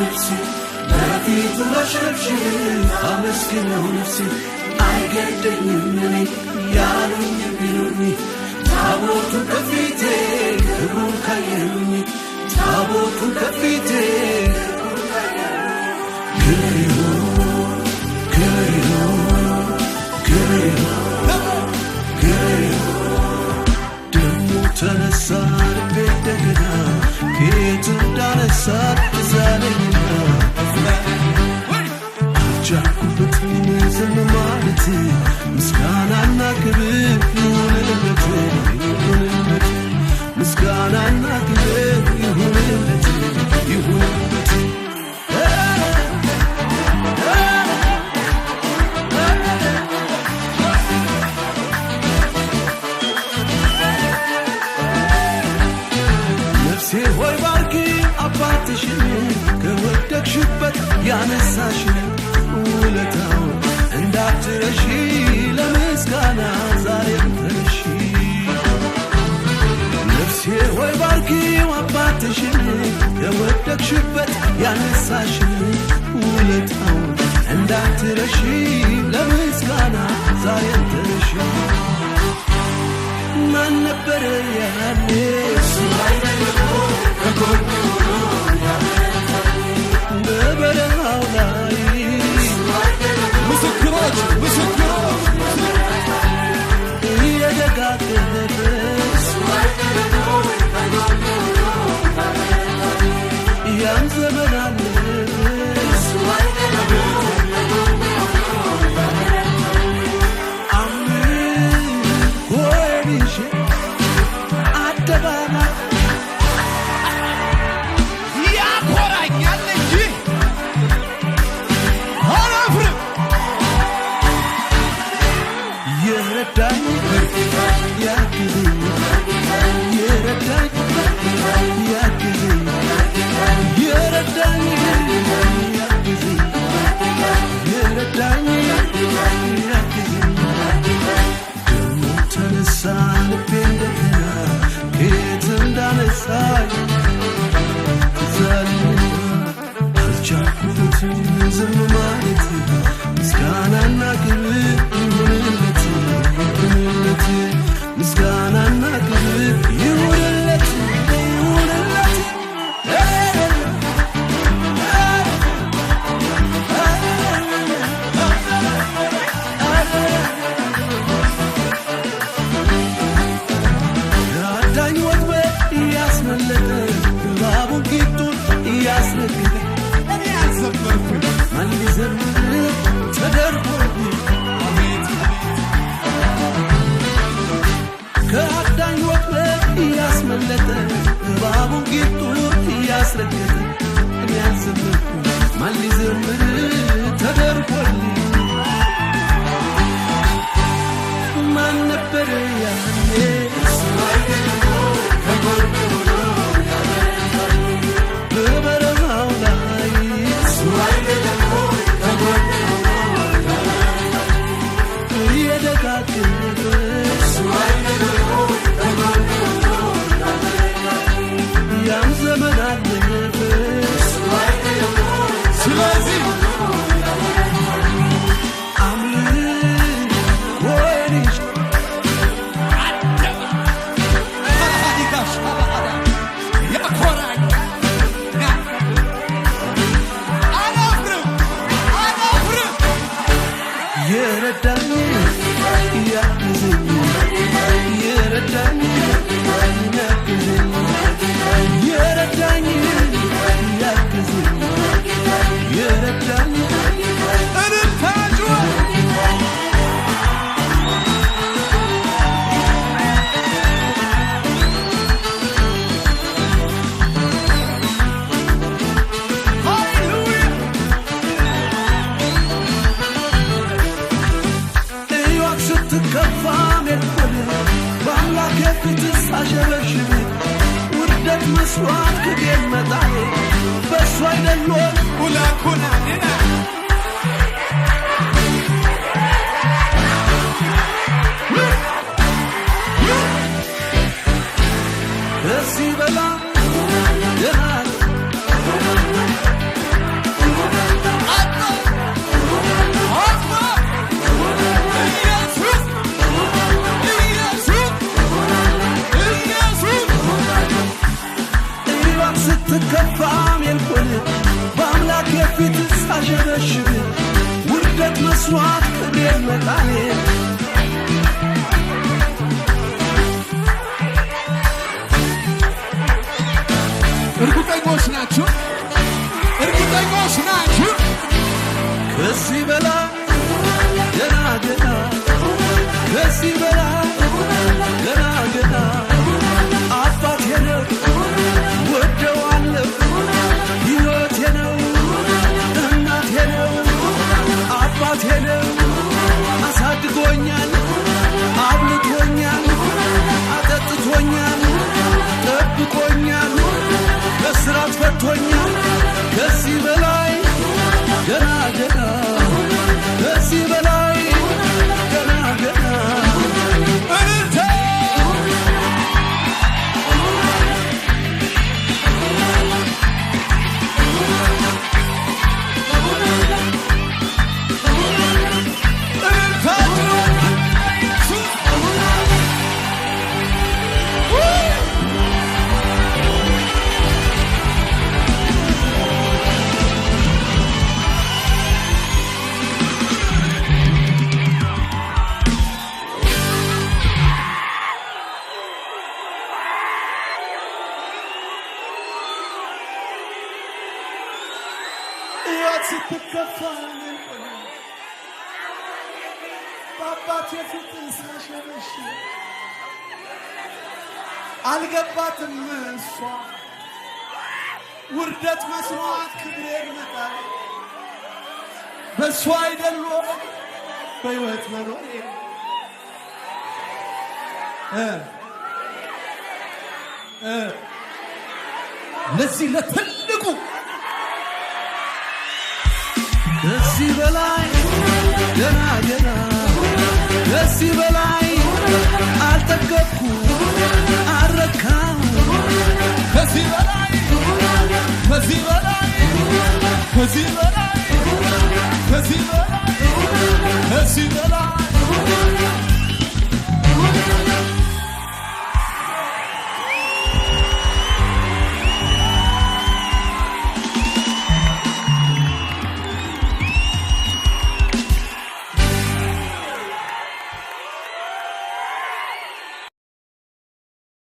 نفسي بفيت وشبشي أمسكنه نفسي أيقدني مني يالوني بيلوني تابوت كفيتي كبرون خيروني تابوت كفيتي كريون كريون كريون كريون دمو تنسار بيدقنا كيتو دانسار تزالينا أرجعكبت نزل مالتي مسكانا كبير يهونلتي يهونلتي مسكانا كبير يهونلتي يهونلتي نفسي هوي باركي أباتشني كودك شبت يا نساشني ولتاو عندك ترشي لمسكانا زاريم ترشي نفسي هوي باركي واباتشني كودك شبت يا نساشني ولتاو عندك ترشي لمسكانا زاريم ترشي ما نبر يا ناس مسكراج يا دقاقس يا زمن الناس عمي وين شي عتبانا مسوات كبير مدعي بس وين اللون ولا كنا هنا بس يبلا መስዋዕት ክብሬን መጣኔ እርግጠኞች ናችሁ? እርግጠኞች ናችሁ? ከዚህ በላይ ገና ገና ከዚህ በላይ ገና ገና አባቴ ነው ወደዋለሁ ሕይወቴ ነው እናቴ ነው አባቴ ነው አሳድጎኛል አብልቶኛል አጠጥቶኛል ጠብቆኛል ከስራት ፈቶኛል ከዚህ በላይ ገና ገና ከዚህ በላይ ገና ገና እንተ ስትከፋኝ በአባቴ ፊት ሳሸበሽ አልገባትም እሷ ውርደት መስዋዕት ክብሬን መጣኔ በእሷ አይደሎ በሕይወት መኖሬ ለዚህ ለትልቁ ከዚህ በላይ ገና ገና ከዚህ በላይ አልጠገብኩ አልረካም ከዚህ በላይ ከዚህ በላይ ከዚህ በላይ